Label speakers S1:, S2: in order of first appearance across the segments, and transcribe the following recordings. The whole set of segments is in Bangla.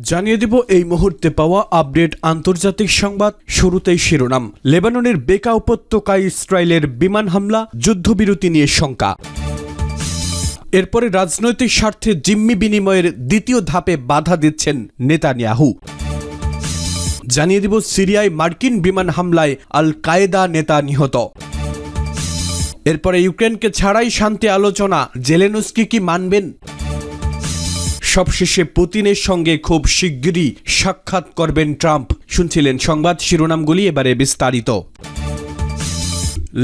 S1: জানিয়ে দিব এই মুহূর্তে পাওয়া আপডেট আন্তর্জাতিক সংবাদ। শুরুতেই শিরোনাম। লেবাননের বেকা উপত্যকায় ইসরায়েলের বিমান হামলা, যুদ্ধবিরতি নিয়ে শঙ্কা। এরপরে রাজনৈতিক স্বার্থে জিম্মি বিনিময়ের দ্বিতীয় ধাপে বাধা দিচ্ছেন নেতানিয়াহু। জানিয়ে দিব সিরিয়ায় মার্কিন বিমান হামলায় আল কায়েদা নেতা নিহত। এরপরে ইউক্রেনকে ছাড়াই শান্তি আলোচনা, জেলেনস্কি কি মানবেন? সবশেষে পুতিনের সঙ্গে খুব শিগগিরই সাক্ষাৎ করবেন ট্রাম্প। শুনছিলেন সংবাদ শিরোনামগুলি, এবারে বিস্তারিত।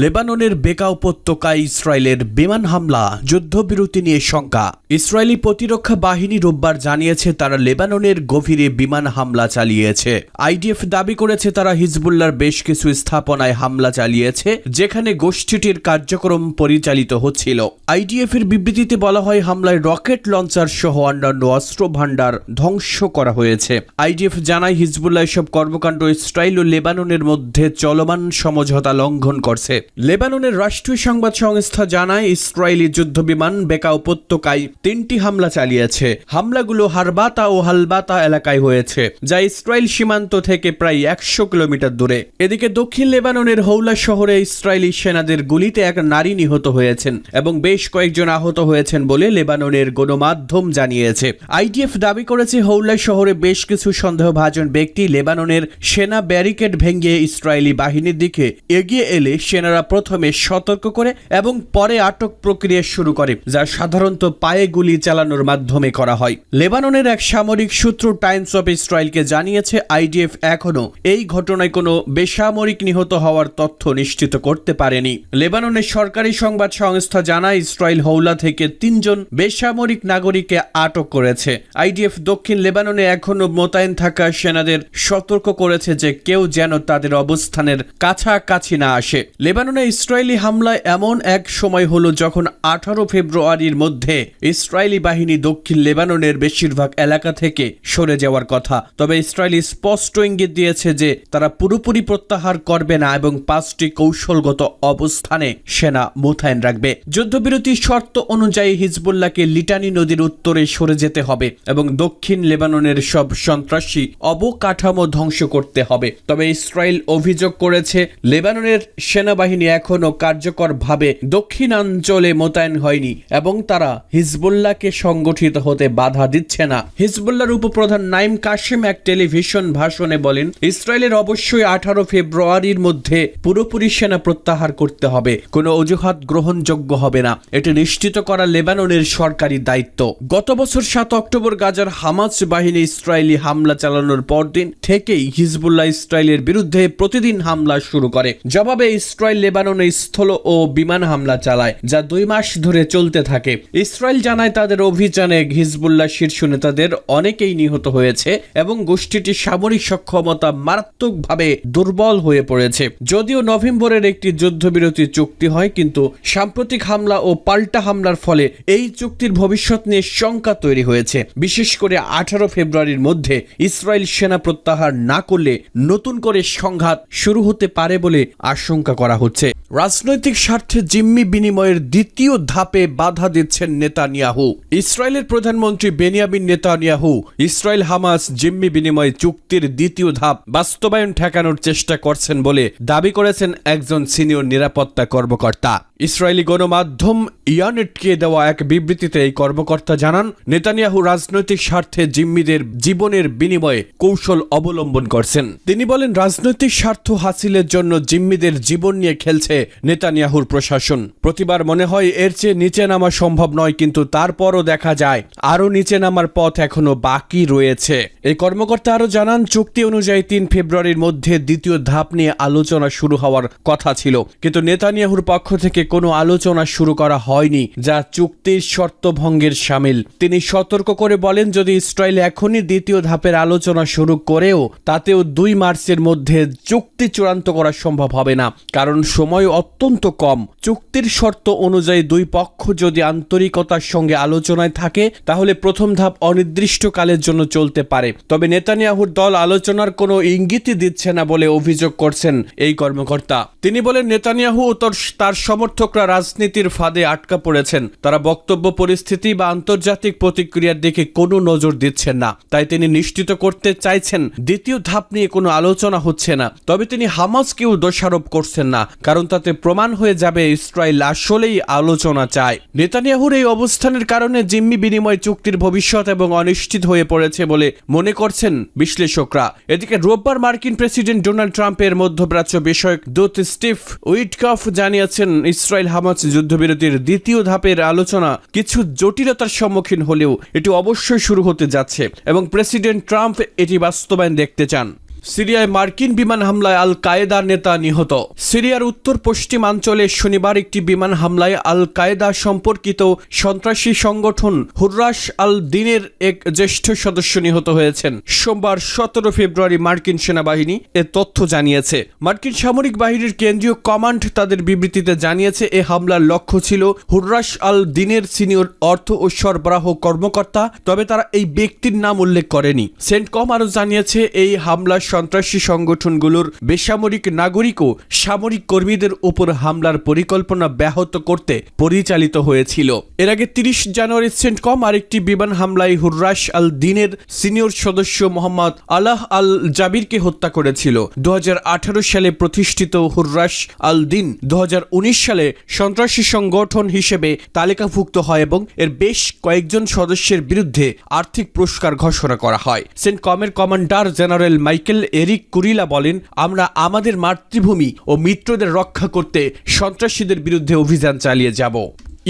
S1: লেবাননের বেকা উপত্যকায় ইসরায়েলের বিমান হামলা, যুদ্ধবিরতি নিয়ে শঙ্কা। ইসরায়েলি প্রতিরক্ষা বাহিনী রোববার জানিয়েছে তারা লেবাননের গভীরে বিমান হামলা চালিয়েছে। আইডিএফ দাবি করেছে তারা হিজবুল্লাহর বেশ কিছু স্থাপনায় হামলা চালিয়েছে, যেখানে গোষ্ঠীটির কার্যক্রম পরিচালিত হচ্ছিল। আইডিএফ এর বিবৃতিতে বলা হয়, হামলায় রকেট লঞ্চার সহ অন্যান্য অস্ত্র ভাণ্ডার ধ্বংস করা হয়েছে। আইডিএফ জানায় হিজবুল্লাহ এসব কর্মকাণ্ড ইসরায়েল ও লেবাননের মধ্যে চলমান সমঝোতা লঙ্ঘন করছে। লেবাননের রাষ্ট্রীয় সংবাদ সংস্থা জানায় ইসরায়েলি যুদ্ধবিমান বেকা উপত্যকায় 3টি হামলা চালিয়েছে। হামলাগুলো হারবাতা ও হালবাতা এলাকায় হয়েছে, যা ইসরায়েল সীমান্ত থেকে প্রায় 100 কিলোমিটার দূরে। এদিকে দক্ষিণ লেবাননের হৌলা শহরে ইসরায়েলি সেনাদের গুলিতে এক নারী নিহত হয়েছেন এবং বেশ কয়েকজন আহত হয়েছেন বলে লেবাননের গণমাধ্যম জানিয়েছে। আইডিএফ দাবি করেছে হৌলা শহরে বেশ কিছু সন্দেহভাজন ব্যক্তি লেবাননের সেনা ব্যারিকেড ভেঙে ইসরায়েলি বাহিনীর দিকে এগিয়ে এলে সেনারা প্রথমে সতর্ক করে এবং পরে আটক প্রক্রিয়া শুরু করে, যা সাধারণত পায়ে গুলি চালানোর মাধ্যমে করা হয়। লেবাননের এক সামরিক সূত্র টাইমস অফ ইসরায়েলকে জানিয়েছে আইডিএফ এখনও এই ঘটনায় কোনো বেসামরিক নিহত হওয়ার তথ্য নিশ্চিত করতে পারেনি। লেবাননের সরকারি সংবাদ সংস্থা জানায় ইসরায়েল হৌলা থেকে 3 জন বেসামরিক নাগরিককে আটক করেছে। আইডিএফ দক্ষিণ লেবাননে এখনও মোতায়েন থাকা সেনাদের সতর্ক করেছে যে কেউ যেন তাদের অবস্থানের কাছাকাছি না আসে। লেবাননে ইসরায়েলি হামলায় এমন এক সময় হলো যখন 18 ফেব্রুয়ারির মধ্যে ইসরায়েলি বাহিনী দক্ষিণ লেবাননের বেশিরভাগ এলাকা থেকে সরে যাওয়ার কথা। তবে ইসরায়েল স্পষ্ট ইঙ্গিত দিয়েছে যে তারা পুরোপুরি প্রত্যাহার করবে না এবং 5টি কৌশলগত অবস্থানে সেনা মোতায়েন রাখবে। যুদ্ধবিরতির শর্ত অনুযায়ী হিজবুল্লাহকে লিটানি নদীর উত্তরে সরে যেতে হবে এবং দক্ষিণ লেবাননের সব সন্ত্রাসী অবকাঠামো ধ্বংস করতে হবে। তবে ইসরায়েল অভিযোগ করেছে লেবাননের সেনাবাহিনী এখনও কার্যকরভাবে দক্ষিণাঞ্চলে মোতায়েন হয়নি এবং তারা হিজবুল্লাহকে সংগঠিত হতে বাধা দিচ্ছে না। হিজবুল্লাহর উপপ্রধান নাইম কাশেম এক টেলিভিশন ভাষণে বলেন, ইসরায়েলের অবশ্যই 18 ফেব্রুয়ারির মধ্যে পুরোপুরি সেনা প্রত্যাহার করতে হবে। কোনো অজুহাত গ্রহণযোগ্য হবে না। এটি নিশ্চিত করা লেবাননের সরকারি দায়িত্ব। গত বছর 7 অক্টোবর গাজার হামাস বাহিনী ইসরায়েলি হামলা চালানোর পরদিন থেকেই হিজবুল্লাহ ইসরায়েলের বিরুদ্ধে প্রতিদিন হামলা শুরু করে। জবাবে ইসরায়েল লেবাননে স্থল ও বিমান হামলা চালায়, যা 2 মাস ধরে চলতে থাকে। ইসরায়েল জানায় তাদের অভিযানে হিজবুল্লাহ শীর্ষ নেতাদের অনেকেই নিহত হয়েছে এবং গোষ্ঠীটির সামরিক সক্ষমতা মারাত্মকভাবে দুর্বল হয়ে পড়েছে। যদিও নভেম্বরের একটি যুদ্ধবিরতি চুক্তি হয়, কিন্তু সাম্প্রতিক হামলা ও পাল্টা হামলার ফলে এই চুক্তির ভবিষ্যৎ নিয়ে শঙ্কা তৈরি হয়েছে। বিশেষ করে 18 ফেব্রুয়ারির মধ্যে ইসরায়েল সেনা প্রত্যাহার না করলে নতুন করে সংঘাত শুরু হতে পারে বলে আশঙ্কা করা হচ্ছে। রাজনৈতিক স্বার্থে জিম্মি বিনিময়ের দ্বিতীয় ধাপে বাধা দিচ্ছেন নেতানিয়াহু। ইসরায়েলের প্রধানমন্ত্রী বেনিয়ামিন নেতানিয়াহু ইসরায়েল হামাস জিম্মি বিনিময় চুক্তির দ্বিতীয় ধাপ বাস্তবায়ন ঠেকানোর চেষ্টা করছেন বলে দাবি করেছেন একজন সিনিয়র নিরাপত্তা কর্মকর্তা। ইসরায়েলি গণমাধ্যম ইয়ানেটকে দেওয়া এক বিবৃতিতে এই কর্মকর্তা জানান, নেতানিয়াহু রাজনৈতিক স্বার্থে জিম্মিদের জীবনের বিনিময়ে কৌশল অবলম্বন করছেন। তিনি বলেন, রাজনৈতিক স্বার্থ হাসিলের জন্য জিম্মিদের জীবন নিয়ে খেলছে নেতানিয়াহুর প্রশাসন। প্রতিবার মনে হয় এর চেয়ে নিচে নামা সম্ভব নয়, কিন্তু তারপরও দেখা যায় আরও নিচে নামার পথ এখনো বাকি রয়েছে। এই কর্মকর্তা আরও জানান, চুক্তি অনুযায়ী 3 ফেব্রুয়ারির মধ্যে দ্বিতীয় ধাপ নিয়ে আলোচনা শুরু হওয়ার কথা ছিল, কিন্তু নেতানিয়াহুর পক্ষ থেকে কোনো আলোচনা শুরু করা হয়নি, যা চুক্তির শর্ত ভঙ্গের শামিল। তিনি সতর্ক করে বলেন, যদি ইসরায়েল এখনই দ্বিতীয় ধাপের আলোচনা শুরু করেও তাতেও 2 মার্চের মধ্যে চুক্তি চূড়ান্ত করা সম্ভব হবে না, কারণ সময় অত্যন্ত কম। চুক্তির শর্ত অনুযায়ী 2 পক্ষ যদি আন্তরিকতার সঙ্গে সঙ্গে আলোচনায় থাকে তাহলে প্রথম ধাপ অনির্দিষ্টকালের জন্য চলতে পারে। তবে নেতানিয়াহুর দল আলোচনার কোনো ইঙ্গিতই দিচ্ছে না বলে অভিযোগ করছেন এই কর্মকর্তা। তিনি বলেন, নেতানিয়াহু ও তার সমর্থকরা রাজনীতির ফাঁদে আটকা পড়েছেন। তারা বক্তব্য, পরিস্থিতি বা আন্তর্জাতিক প্রতিক্রিয়ার দিকে কোনো নজর দিচ্ছেন না। তাই তিনি নিশ্চিত করতে চাইছেন দ্বিতীয় ধাপ নিয়ে কোনো আলোচনা হচ্ছে না। তবে তিনি হামাসকেও দোষারোপ করছেন না, কারণ তাতে প্রমাণ হয়ে যাবে ইসরায়েল আসলেই আলোচনা চায়। নেতানিয়াহুর এই অবস্থানের কারণে জিম্মি বিনিময় চুক্তির ভবিষ্যৎ এবং অনিশ্চিত হয়ে পড়েছে বলে মনে করছেন বিশ্লেষকরা। এদিকে রোববার মার্কিন প্রেসিডেন্ট ডোনাল্ড ট্রাম্পের মধ্যপ্রাচ্য বিষয়ক দূত স্টিভ উইটকফ জানিয়েছেন, ইসরায়েল হামাস যুদ্ধবিরতির দ্বিতীয় ধাপের আলোচনা কিছু জটিলতার সম্মুখীন হলেও এটি অবশ্যই শুরু হতে যাচ্ছে এবং প্রেসিডেন্ট ট্রাম্প এটি বাস্তবায়ন দেখতে চান। সিরিয়ায় মার্কিন বিমান হামলায় আল কায়েদার নেতা নিহত। সিরিয়ার উত্তর পশ্চিমাঞ্চলে শনিবার একটি বিমান হামলায় আল কায়েদা সম্পর্কিত সন্ত্রাসী সংগঠন হুররাস আল দিনের এক জ্যেষ্ঠ সদস্য নিহত হয়েছেন। সোমবার 17 ফেব্রুয়ারি মার্কিন সেনাবাহিনী এ তথ্য জানিয়েছে। মার্কিন সামরিক বাহিনীর কেন্দ্রীয় কমান্ড তাদের বিবৃতিতে জানিয়েছে, এ হামলার লক্ষ্য ছিল হুররাস আল দিনের সিনিয়র অর্থ ও সরবরাহ কর্মকর্তা, তবে তারা এই ব্যক্তির নাম উল্লেখ করেনি। সেন্টকম আরও জানিয়েছে, এই হামলা সন্ত্রাসী সংগঠনগুলোর বেসামরিক নাগরিক ও সামরিক কর্মীদের উপর হামলার পরিকল্পনা ব্যাহত করতে পরিচালিত হয়েছিল। এর আগে 30 জানুয়ারি সেন্টকম আরেকটি বিমান হামলায় হুররাস আল দিনের সিনিয়র সদস্য মোহাম্মদ আলাহ আল জাবিরকে হত্যা করেছিল। 2018 সালে প্রতিষ্ঠিত হুররাস আল দিন 2019 সালে সন্ত্রাসী সংগঠন হিসেবে তালিকাভুক্ত হয় এবং এর বেশ কয়েকজন সদস্যের বিরুদ্ধে আর্থিক পুরস্কার ঘোষণা করা হয়। সেন্টকমের commander general Michael Erik Kurilla বলেন, আমরা আমাদের মাতৃভূমি ও মিত্রদের রক্ষা করতে সন্ত্রাসীদের বিরুদ্ধে অভিযান চালিয়ে যাব।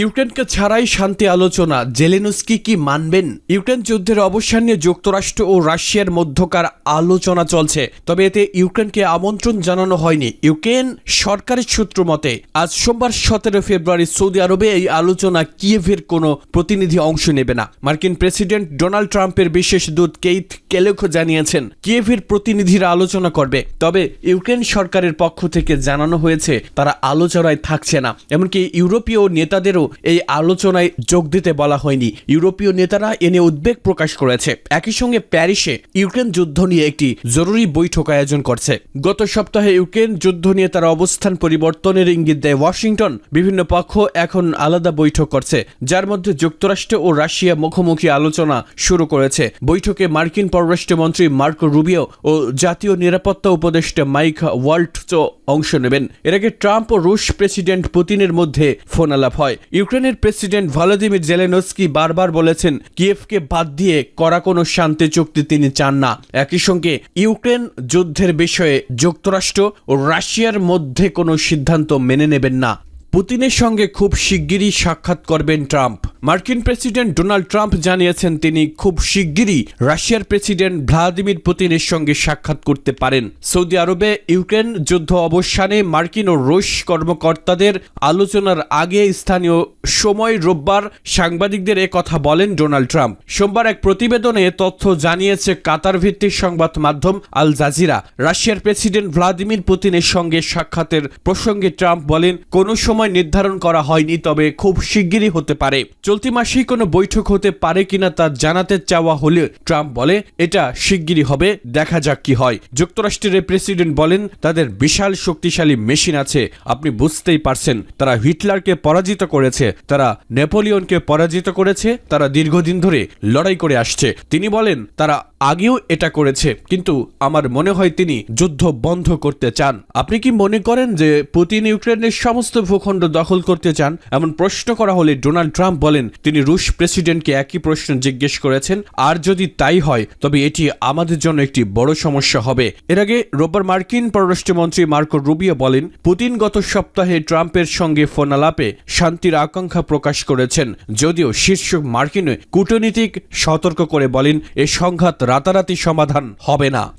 S1: ইউক্রেনকে ছাড়াই শান্তি আলোচনা, জেলেনস্কি কি মানবেন? ইউক্রেন যুদ্ধের অবসান নিয়ে যুক্তরাষ্ট্র ও রাশিয়ার মধ্যকার আলোচনা চলছে, তবে এতে ইউক্রেনকে আমন্ত্রণ জানানো হয়নি। ইউক্রেন সরকারের সূত্র মতে আজ সোমবার 17 ফেব্রুয়ারি সৌদি আরবে এই আলোচনা কিয়েভের কোনো প্রতিনিধি অংশ নেবে না। মার্কিন প্রেসিডেন্ট ডোনাল্ড ট্রাম্পের বিশেষ দূত কেইথ কেলেখ জানিয়েছেন, কিয়েভের প্রতিনিধিরা আলোচনা করবে, তবে ইউক্রেন সরকারের পক্ষ থেকে জানানো হয়েছে তারা আলোচনায় থাকছে না। এমনকি ইউরোপীয় নেতাদেরও এই আলোচনায় যোগ দিতে বলা হয়নি। ইউরোপীয় নেতারা এনে উদ্বেগ প্রকাশ করেছে। একই সঙ্গে প্যারিসে ইউক্রেন যুদ্ধ নিয়ে একটি জরুরি বৈঠক আয়োজন করছে। গত সপ্তাহে ইউক্রেন যুদ্ধ নিয়ে তার অবস্থান পরিবর্তনের ইঙ্গিত দেয় ওয়াশিংটন। বিভিন্ন পক্ষ এখন আলাদা বৈঠক করছে, যার মধ্যে যুক্তরাষ্ট্র ও রাশিয়া মুখোমুখি আলোচনা শুরু করেছে। বৈঠকে মার্কিন পররাষ্ট্রমন্ত্রী মার্কো রুবিও ও জাতীয় নিরাপত্তা উপদেষ্টা মাইক ওয়াল্টজও অংশ নেবেন। এর আগে ট্রাম্প ও রুশ প্রেসিডেন্ট পুতিনের মধ্যে ফোন আলাপ হয়। ইউক্রেনের প্রেসিডেন্ট ভলোদিমির জেলেনস্কি বারবার বলেছেন, কিয়েভকে বাদ দিয়ে করা কোনো শান্তি চুক্তি তিনি চান না। একই সঙ্গে ইউক্রেন যুদ্ধের বিষয়ে যুক্তরাষ্ট্র ও রাশিয়ার মধ্যে কোনো সিদ্ধান্ত মেনে নেবেন না। পুতিনের সঙ্গে খুব শিগগিরই সাক্ষাৎ করবেন ট্রাম্প। মার্কিন প্রেসিডেন্ট ডোনাল্ড ট্রাম্প জানিয়েছেন, তিনি খুব শিগগিরই রাশিয়ার প্রেসিডেন্ট ভ্লাদিমির পুতিনের সঙ্গে সাক্ষাৎ করতে পারেন। সৌদি আরবে ইউক্রেন যুদ্ধ অবসানে মার্কিন ও রুশ কর্মকর্তাদের আলোচনার আগে স্থানীয় সময় রোববার সাংবাদিকদের কথা বলেন ডোনাল্ড ট্রাম্প। সোমবার এক প্রতিবেদনে তথ্য জানিয়েছে কাতার ভিত্তিক সংবাদ মাধ্যম আল জাজিরা। রাশিয়ার প্রেসিডেন্ট ভ্লাদিমির পুতিনের সঙ্গে সাক্ষাতের প্রসঙ্গে ট্রাম্প বলেন, কোনো সময় নির্ধারণ করা হয়নি, তবে খুব শিগগিরই হতে পারে। চলতি মাসেই কোনো বৈঠক হতে পারে কিনা তা জানাতে চাওয়া হলে ট্রাম্প বলে, এটা শিগগিরই হবে, দেখা যাক কি হয়। যুক্তরাষ্ট্রের প্রেসিডেন্ট বলেন, তাদের বিশাল শক্তিশালী মেশিন আছে, আপনি বুঝতেই পারছেন। তারা হিটলারকে পরাজিত করেছে, তারা নেপোলিয়নকে পরাজিত করেছে, তারা দীর্ঘদিন ধরে লড়াই করে আসছে। তিনি বলেন, তারা আগেও এটা করেছে, কিন্তু আমার মনে হয় তিনি যুদ্ধ বন্ধ করতে চান। আপনি কি মনে করেন যে পুতিন ইউক্রেনের সমস্ত ভূখণ্ড দখল করতে চান? এমন প্রশ্ন করা হলে ডোনাল্ড ট্রাম্প বলেন, তিনি রুশ প্রেসিডেন্টকে একই প্রশ্ন জিজ্ঞেস করেছেন, আর যদি তাই হয় তবে এটি আমাদের জন্য একটি বড় সমস্যা হবে। এর আগে রোববার মার্কিন পররাষ্ট্রমন্ত্রী মার্কো রুবিও বলেন, পুতিন গত সপ্তাহে ট্রাম্পের সঙ্গে ফোন আলাপে শান্তির আকাঙ্ক্ষা প্রকাশ করেছেন, যদিও শীর্ষ মার্কিন কূটনীতিক সতর্ক করে বলেন, এ সংঘাত রাতারাতি সমাধান হবে না।